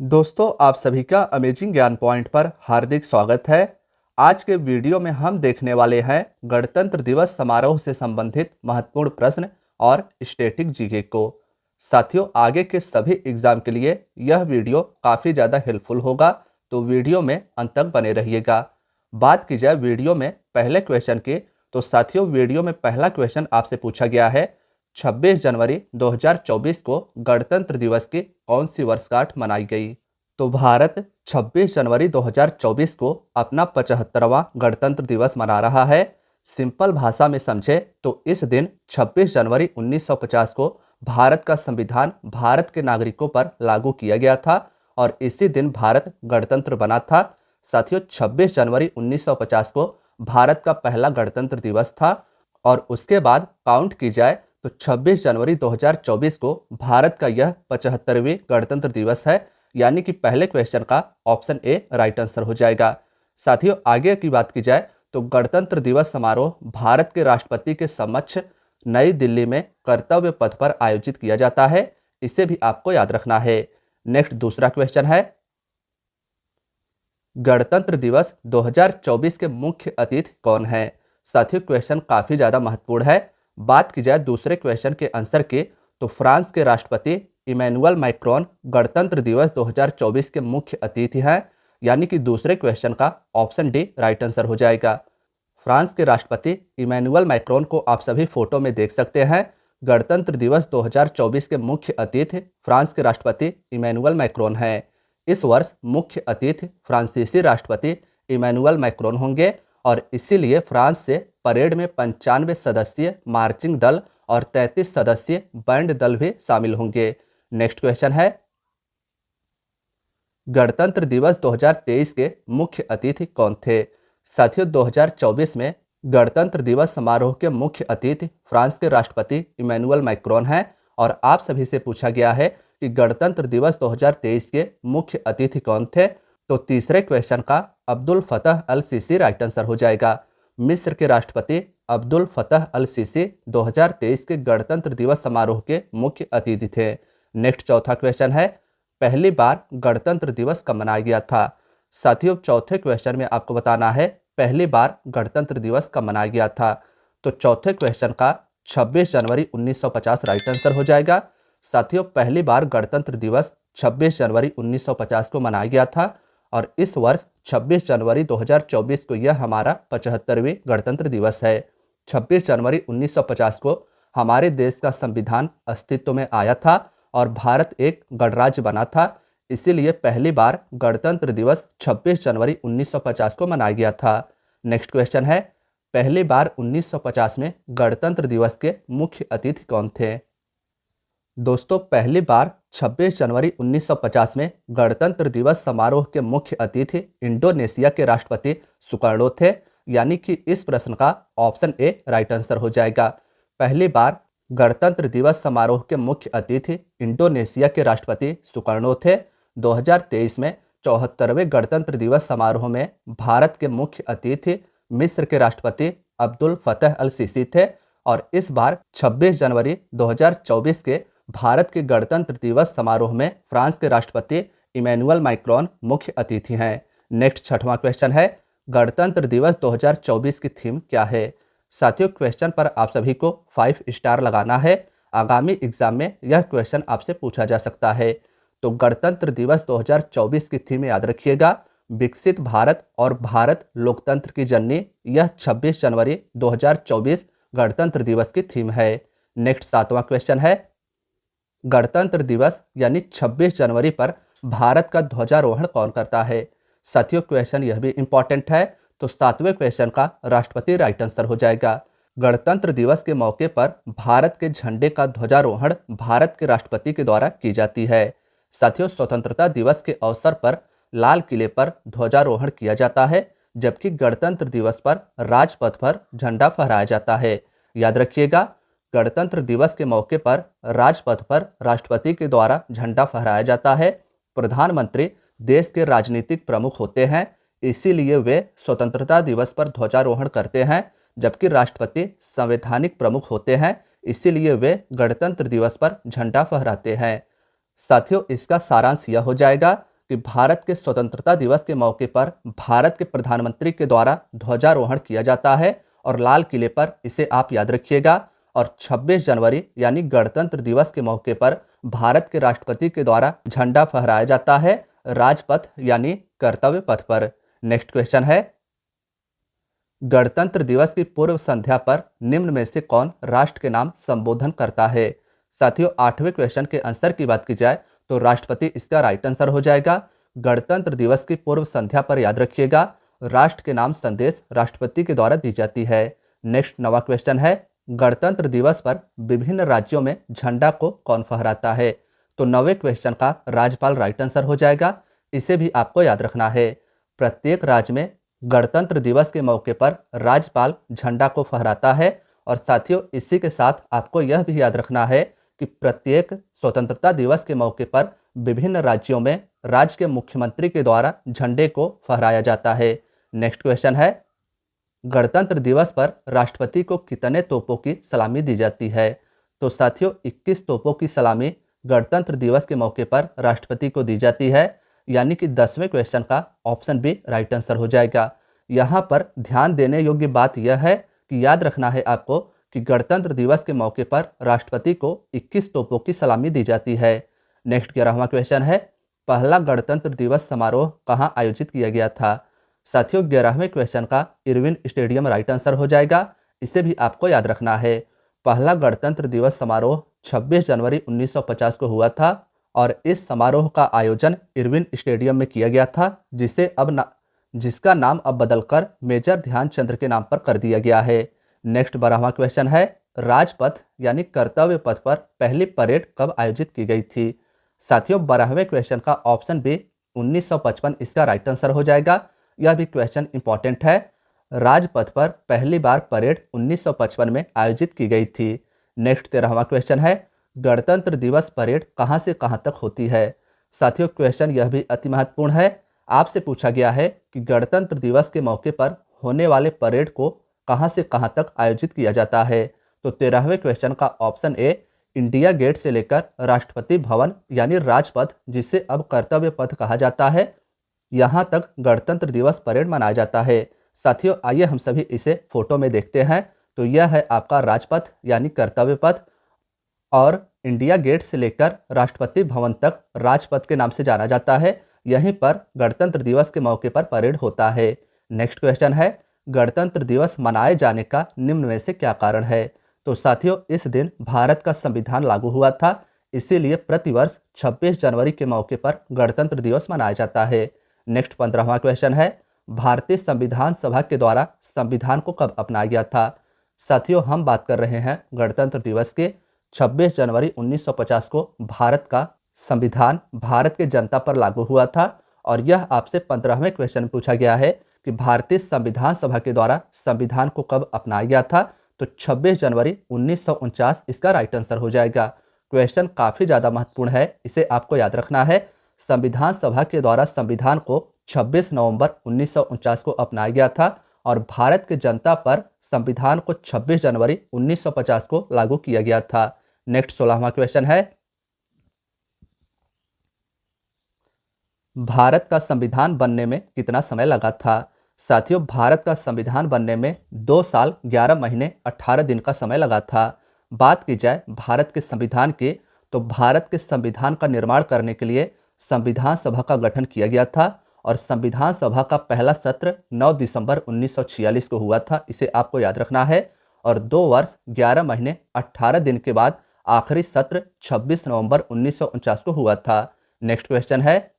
दोस्तों, आप सभी का अमेजिंग ज्ञान पॉइंट पर हार्दिक स्वागत है। आज के वीडियो में हम देखने वाले हैं गणतंत्र दिवस समारोह से संबंधित महत्वपूर्ण प्रश्न और स्टैटिक जीके को। साथियों, आगे के सभी एग्जाम के लिए यह वीडियो काफ़ी ज़्यादा हेल्पफुल होगा, तो वीडियो में अंत तक बने रहिएगा। बात की जाए वीडियो में पहले क्वेश्चन की, तो साथियों वीडियो में पहला क्वेश्चन आपसे पूछा गया है 26 जनवरी 2024 को गणतंत्र दिवस की कौन सी वर्षगांठ मनाई गई। तो भारत 26 जनवरी 2024 को अपना 75वां गणतंत्र दिवस मना रहा है। सिंपल भाषा में समझे तो इस दिन 26 जनवरी 1950 को भारत का संविधान भारत के नागरिकों पर लागू किया गया था और इसी दिन भारत गणतंत्र बना था। साथियों, 26 जनवरी 1950 को भारत का पहला गणतंत्र दिवस था और उसके बाद काउंट की जाए तो 26 जनवरी 2024 को भारत का यह 75वीं गणतंत्र दिवस है, यानी कि पहले क्वेश्चन का ऑप्शन ए राइट आंसर हो जाएगा। साथियों, आगे की बात की जाए तो गणतंत्र दिवस समारोह भारत के राष्ट्रपति के समक्ष नई दिल्ली में कर्तव्य पथ पर आयोजित किया जाता है। इसे भी आपको याद रखना है। नेक्स्ट दूसरा क्वेश्चन है, गणतंत्र दिवस 2024 के मुख्य अतिथि कौन है। साथियों, क्वेश्चन काफी ज्यादा महत्वपूर्ण है। बात की जाए दूसरे क्वेश्चन के आंसर की, तो फ्रांस के राष्ट्रपति इमैनुअल मैक्रोन गणतंत्र दिवस 2024 के मुख्य अतिथि हैं, यानी कि दूसरे क्वेश्चन का ऑप्शन डी राइट आंसर हो जाएगा। फ्रांस के राष्ट्रपति इमैनुअल मैक्रोन को आप सभी फोटो में देख सकते हैं। गणतंत्र दिवस 2024 के मुख्य अतिथि फ्रांस के राष्ट्रपति इमैनुअल मैक्रोन हैं। इस वर्ष मुख्य अतिथि फ्रांसीसी राष्ट्रपति इमैनुअल मैक्रोन होंगे और इसीलिए फ्रांस से परेड में 95 सदस्यीय मार्चिंग दल और 33 सदस्यीय बैंड दल भी शामिल होंगे। नेक्स्ट क्वेश्चन है, गणतंत्र दिवस 2023 के मुख्य अतिथि कौन थे। साथियों, 2024 में गणतंत्र दिवस समारोह के मुख्य अतिथि फ्रांस के राष्ट्रपति इमैनुअल मैक्रोन हैं और आप सभी से पूछा गया है कि गणतंत्र दिवस 2023 के मुख्य अतिथि कौन थे। तो तीसरे क्वेश्चन का अब्दुल फतह अल सीसी राइट आंसर हो जाएगा। मिस्र के राष्ट्रपति अब्दुल फतह अल सीसी 2023 के गणतंत्र दिवस समारोह के मुख्य अतिथि थे। नेक्स्ट चौथा क्वेश्चन है, पहली बार गणतंत्र दिवस कब मनाया गया था। साथियों, चौथे क्वेश्चन में आपको बताना है पहली बार गणतंत्र दिवस कब मनाया गया था। तो चौथे क्वेश्चन का 26 जनवरी 1950 राइट आंसर हो जाएगा। साथियों, पहली बार गणतंत्र दिवस 26 जनवरी 1950 को मनाया गया था और इस वर्ष 26 जनवरी 2024 को यह हमारा 75वीं गणतंत्र दिवस है। 26 जनवरी 1950 को हमारे देश का संविधान अस्तित्व में आया था और भारत एक गणराज्य बना था, इसीलिए पहली बार गणतंत्र दिवस 26 जनवरी 1950 को मनाया गया था। नेक्स्ट क्वेश्चन है, पहली बार 1950 में गणतंत्र दिवस के मुख्य अतिथि कौन थे। दोस्तों, पहली बार 26 जनवरी 1950 में गणतंत्र दिवस समारोह के मुख्य अतिथि इंडोनेशिया के राष्ट्रपति सुकर्णो थे, यानी कि इस प्रश्न का ऑप्शन ए राइट आंसर हो जाएगा। पहली बार गणतंत्र दिवस समारोह के मुख्य अतिथि इंडोनेशिया के राष्ट्रपति सुकर्णो थे। 2023 में 74वें गणतंत्र दिवस समारोह में भारत के मुख्य अतिथि मिस्र के राष्ट्रपति अब्दुल फतह अल सीसी थे और इस बार 26 जनवरी 2024 के भारत के गणतंत्र दिवस समारोह में फ्रांस के राष्ट्रपति इमैनुअल मैक्रोन मुख्य अतिथि हैं। नेक्स्ट छठवां क्वेश्चन है, गणतंत्र दिवस 2024 की थीम क्या है। साथियों, क्वेश्चन पर आप सभी को 5 स्टार लगाना है। आगामी एग्जाम में यह क्वेश्चन आपसे पूछा जा सकता है। तो गणतंत्र दिवस 2024 की थीम याद रखिएगा, विकसित भारत और भारत लोकतंत्र की जननी। यह 26 जनवरी 2024 गणतंत्र दिवस की थीम है। नेक्स्ट सातवां क्वेश्चन है, गणतंत्र दिवस यानी 26 जनवरी पर भारत का ध्वजारोहण कौन करता है। साथियों, क्वेश्चन यह भी इंपॉर्टेंट है, तो सातवें क्वेश्चन का राष्ट्रपति राइट आंसर हो जाएगा। गणतंत्र दिवस के मौके पर भारत के झंडे का ध्वजारोहण भारत के राष्ट्रपति के द्वारा की जाती है। साथियों, स्वतंत्रता दिवस के अवसर पर लाल किले पर ध्वजारोहण किया जाता है, जबकि गणतंत्र दिवस पर राजपथ पर झंडा फहराया जाता है। याद रखिएगा, गणतंत्र दिवस के मौके पर राजपथ पर राष्ट्रपति के द्वारा झंडा फहराया जाता है। प्रधानमंत्री देश के राजनीतिक प्रमुख होते हैं, इसीलिए वे स्वतंत्रता दिवस पर ध्वजारोहण करते हैं, जबकि राष्ट्रपति संवैधानिक प्रमुख होते हैं, इसीलिए वे गणतंत्र दिवस पर झंडा फहराते हैं। साथियों, इसका सारांश यह हो जाएगा, कि भारत के स्वतंत्रता दिवस के मौके पर भारत के प्रधानमंत्री के द्वारा ध्वजारोहण किया जाता है और लाल किले पर इसे आप याद रखिएगा। और 26 जनवरी यानी गणतंत्र दिवस के मौके पर भारत के राष्ट्रपति के द्वारा झंडा फहराया जाता है राजपथ यानी कर्तव्य पथ पर। नेक्स्ट क्वेश्चन है, गणतंत्र दिवस की पूर्व संध्या पर निम्न में से कौन राष्ट्र के नाम संबोधन करता है। साथियों, 8वें क्वेश्चन के आंसर की बात की जाए तो राष्ट्रपति इसका राइट आंसर हो जाएगा। गणतंत्र दिवस की पूर्व संध्या पर याद रखिएगा, राष्ट्र के नाम संदेश राष्ट्रपति के द्वारा दी जाती है। नेक्स्ट 9वां क्वेश्चन है, गणतंत्र दिवस पर विभिन्न राज्यों में झंडा को कौन फहराता है। तो 9वें क्वेश्चन का राज्यपाल राइट आंसर हो जाएगा। इसे भी आपको याद रखना है। प्रत्येक राज्य में गणतंत्र दिवस के मौके पर राज्यपाल झंडा को फहराता है। और साथियों, इसी के साथ आपको यह भी याद रखना है कि प्रत्येक स्वतंत्रता दिवस के मौके पर विभिन्न राज्यों में राज्य के मुख्यमंत्री के द्वारा झंडे को फहराया जाता है। नेक्स्ट क्वेश्चन है, गणतंत्र दिवस पर राष्ट्रपति को कितने तोपों की सलामी दी जाती है। तो साथियों, 21 तोपों की सलामी गणतंत्र दिवस के मौके पर राष्ट्रपति को दी जाती है, यानी कि 10वें क्वेश्चन का ऑप्शन बी राइट आंसर हो जाएगा। यहाँ पर ध्यान देने योग्य बात यह है कि याद रखना है आपको कि गणतंत्र दिवस के मौके पर राष्ट्रपति को 21 तोपों की सलामी दी जाती है। नेक्स्ट 11वां क्वेश्चन है, पहला गणतंत्र दिवस समारोह कहाँ आयोजित किया गया था। साथियों, 11वें क्वेश्चन का इरविन स्टेडियम राइट आंसर हो जाएगा। इसे भी आपको याद रखना है। पहला गणतंत्र दिवस समारोह 26 जनवरी 1950 को हुआ था और इस समारोह का आयोजन इरविन स्टेडियम में किया गया था, जिसका नाम अब बदलकर मेजर ध्यानचंद के नाम पर कर दिया गया है। नेक्स्ट 12वां क्वेश्चन है, राजपथ यानी कर्तव्य पथ पर पहली परेड कब आयोजित की गई थी। साथियों, 12वें क्वेश्चन का ऑप्शन बी 1955 इसका राइट आंसर हो जाएगा। यह भी क्वेश्चन इंपॉर्टेंट है। राजपथ पर पहली बार परेड 1955 में आयोजित की गई थी। नेक्स्ट 13वां क्वेश्चन है, गणतंत्र दिवस परेड कहां से कहां तक होती है। साथियों, क्वेश्चन यह भी अति महत्वपूर्ण है। आपसे पूछा गया है कि गणतंत्र दिवस के मौके पर होने वाले परेड को कहां से कहां तक आयोजित किया जाता है। तो 13वें क्वेश्चन का ऑप्शन ए इंडिया गेट से लेकर राष्ट्रपति भवन यानी राजपथ, जिसे अब कर्तव्य पथ कहा जाता है, यहाँ तक गणतंत्र दिवस परेड मनाया जाता है। साथियों, आइए हम सभी इसे फोटो में देखते हैं। तो यह है आपका राजपथ यानी कर्तव्य पथ और इंडिया गेट से लेकर राष्ट्रपति भवन तक राजपथ के नाम से जाना जाता है। यहीं पर गणतंत्र दिवस के मौके पर परेड होता है। नेक्स्ट क्वेश्चन है, गणतंत्र दिवस मनाए जाने का निम्न में से क्या कारण है। तो साथियों, इस दिन भारत का संविधान लागू हुआ था, इसीलिए प्रतिवर्ष 26 जनवरी के मौके पर गणतंत्र दिवस मनाया जाता है। नेक्स्ट 15वां क्वेश्चन है, भारतीय संविधान सभा के द्वारा संविधान को कब अपनाया गया था। साथियों, हम बात कर रहे हैं गणतंत्र दिवस के। 26 जनवरी 1950 को भारत का संविधान भारत के जनता पर लागू हुआ था और यह आपसे 15वें क्वेश्चन में पूछा गया है कि भारतीय संविधान सभा के द्वारा संविधान को कब अपनाया गया था। तो 26 जनवरी 1949 इसका राइट आंसर हो जाएगा। क्वेश्चन काफ़ी ज़्यादा महत्वपूर्ण है, इसे आपको याद रखना है। संविधान सभा के द्वारा संविधान को 26 नवंबर 1949 को अपनाया गया था और भारत के जनता पर संविधान को 26 जनवरी 1950 को लागू किया गया था। नेक्स्ट 16वां क्वेश्चन है, भारत का संविधान बनने में कितना समय लगा था। साथियों, भारत का संविधान बनने में 2 साल 11 महीने 18 दिन का समय लगा था। बात की जाए भारत के संविधान की, तो भारत के संविधान का निर्माण करने के लिए संविधान सभा का गठन किया गया था और संविधान सभा का पहला सत्र 9 दिसंबर 1946 को हुआ था। इसे आपको याद रखना है। और 2 वर्ष 11 महीने 18 दिन के बाद आखिरी सत्र 26 नवंबर 1949 को हुआ था। नेक्स्ट क्वेश्चन है,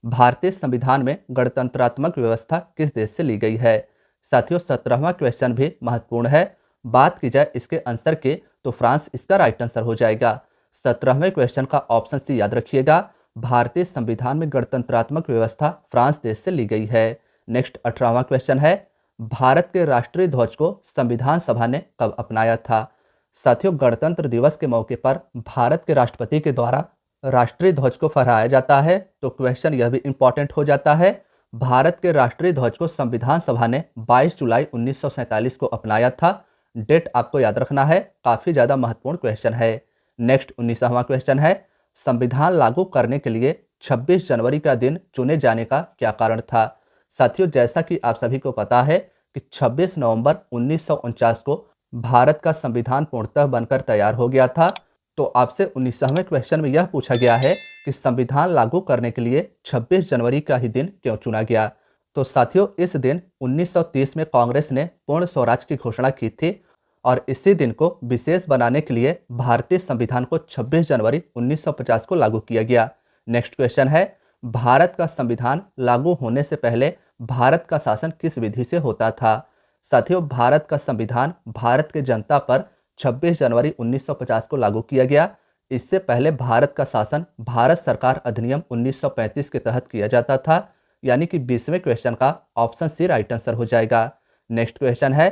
भारतीय संविधान में गणतंत्रात्मक व्यवस्था किस देश से ली गई है। साथियों, 17वां क्वेश्चन भी महत्वपूर्ण है। बात की जाए इसके आंसर के, तो फ्रांस इसका राइट आंसर हो जाएगा। 17वें क्वेश्चन का ऑप्शन सी याद रखिएगा। भारतीय संविधान में गणतंत्रात्मक व्यवस्था फ्रांस देश से ली गई है। नेक्स्ट 18वां क्वेश्चन है, भारत के राष्ट्रीय ध्वज को संविधान सभा ने कब अपनाया था। साथियों, गणतंत्र दिवस के मौके पर भारत के राष्ट्रपति के द्वारा राष्ट्रीय ध्वज को फहराया जाता है। तो क्वेश्चन यह भी इंपॉर्टेंट हो जाता है। भारत के राष्ट्रीय ध्वज को संविधान सभा ने 22 जुलाई 1947 को अपनाया था। डेट आपको याद रखना है, काफ़ी ज़्यादा महत्वपूर्ण क्वेश्चन है। नेक्स्ट 19वां क्वेश्चन है, संविधान लागू करने के लिए 26 जनवरी का दिन चुने जाने का क्या कारण था। साथियों, जैसा कि आप सभी को पता है कि 26 नवंबर 1949 को भारत का संविधान पूर्णतः बनकर तैयार हो गया था। तो आपसे 19वें क्वेश्चन में यह पूछा गया है कि संविधान लागू करने के लिए 26 जनवरी का ही दिन क्यों चुना गया। तो साथियों, इस दिन 1930 में कांग्रेस ने पूर्ण स्वराज की घोषणा की थी और इसी दिन को विशेष बनाने के लिए भारतीय संविधान को 26 जनवरी 1950 को लागू किया गया। नेक्स्ट क्वेश्चन है, भारत का संविधान लागू होने से पहले भारत का शासन किस विधि से होता था। साथियों, भारत का संविधान भारत के जनता पर 26 जनवरी 1950 को लागू किया गया। इससे पहले भारत का शासन भारत सरकार अधिनियम 1935 के तहत किया जाता था। यानी कि 20वें क्वेश्चन का ऑप्शन सी राइट आंसर हो जाएगा। नेक्स्ट क्वेश्चन है,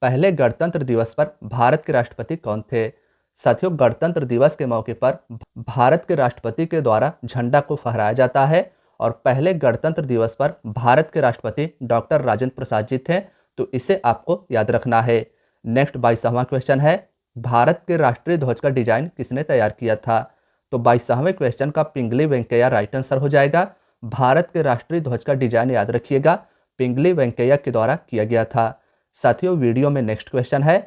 पहले गणतंत्र दिवस पर भारत के राष्ट्रपति कौन थे। साथियों, गणतंत्र दिवस के मौके पर भारत के राष्ट्रपति के द्वारा झंडा को फहराया जाता है और पहले गणतंत्र दिवस पर भारत के राष्ट्रपति डॉक्टर राजेंद्र प्रसाद जी थे। तो इसे आपको याद रखना है। नेक्स्ट 22वां क्वेश्चन है, भारत के राष्ट्रीय ध्वज का डिजाइन किसने तैयार किया था। तो 22वें क्वेश्चन का पिंगली वेंकैया राइट आंसर हो जाएगा। भारत के राष्ट्रीय ध्वज का डिजाइन याद रखिएगा, पिंगली वेंकैया के द्वारा किया गया था। साथियों, वीडियो में नेक्स्ट क्वेश्चन है,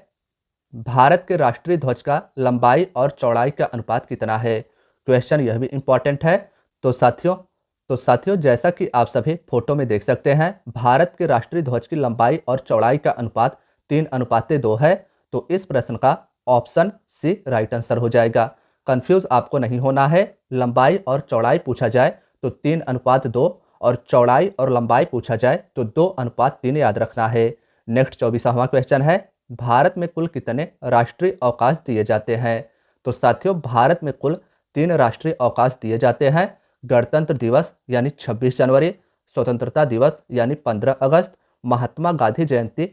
भारत के राष्ट्रीय ध्वज का लंबाई और चौड़ाई का अनुपात कितना है। क्वेश्चन यह भी इंपॉर्टेंट है। तो साथियों जैसा कि आप सभी फोटो में देख सकते हैं, भारत के राष्ट्रीय ध्वज की लंबाई और चौड़ाई का अनुपात 3:2 है। तो इस प्रश्न का ऑप्शन सी राइट आंसर हो जाएगा। कंफ्यूज आपको नहीं होना है। लंबाई और चौड़ाई पूछा जाए तो 3:2 और चौड़ाई और लंबाई पूछा जाए तो 2:3 याद रखना है। नेक्स्ट 24वां क्वेश्चन है, भारत में कुल कितने राष्ट्रीय अवकाश दिए जाते हैं। तो साथियों, भारत में कुल 3 राष्ट्रीय अवकाश दिए जाते हैं। गणतंत्र दिवस यानी 26 जनवरी, स्वतंत्रता दिवस यानी 15 अगस्त, महात्मा गांधी जयंती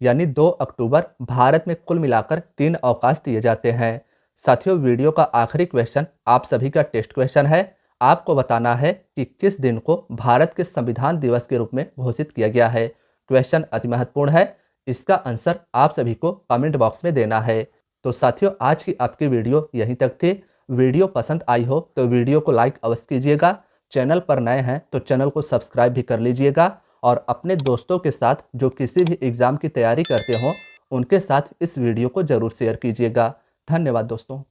यानी 2 अक्टूबर। भारत में कुल मिलाकर 3 अवकाश दिए जाते हैं। साथियों, वीडियो का आखिरी क्वेश्चन आप सभी का टेस्ट क्वेश्चन है। आपको बताना है कि किस दिन को भारत के संविधान दिवस के रूप में घोषित किया गया है। क्वेश्चन अति महत्वपूर्ण है। इसका आंसर आप सभी को कमेंट बॉक्स में देना है। तो साथियों, आज की आपकी वीडियो यहीं तक थी। वीडियो पसंद आई हो तो वीडियो को लाइक अवश्य कीजिएगा। चैनल पर नए हैं तो चैनल को सब्सक्राइब भी कर लीजिएगा और अपने दोस्तों के साथ जो किसी भी एग्जाम की तैयारी करते हो उनके साथ इस वीडियो को जरूर शेयर कीजिएगा। धन्यवाद दोस्तों।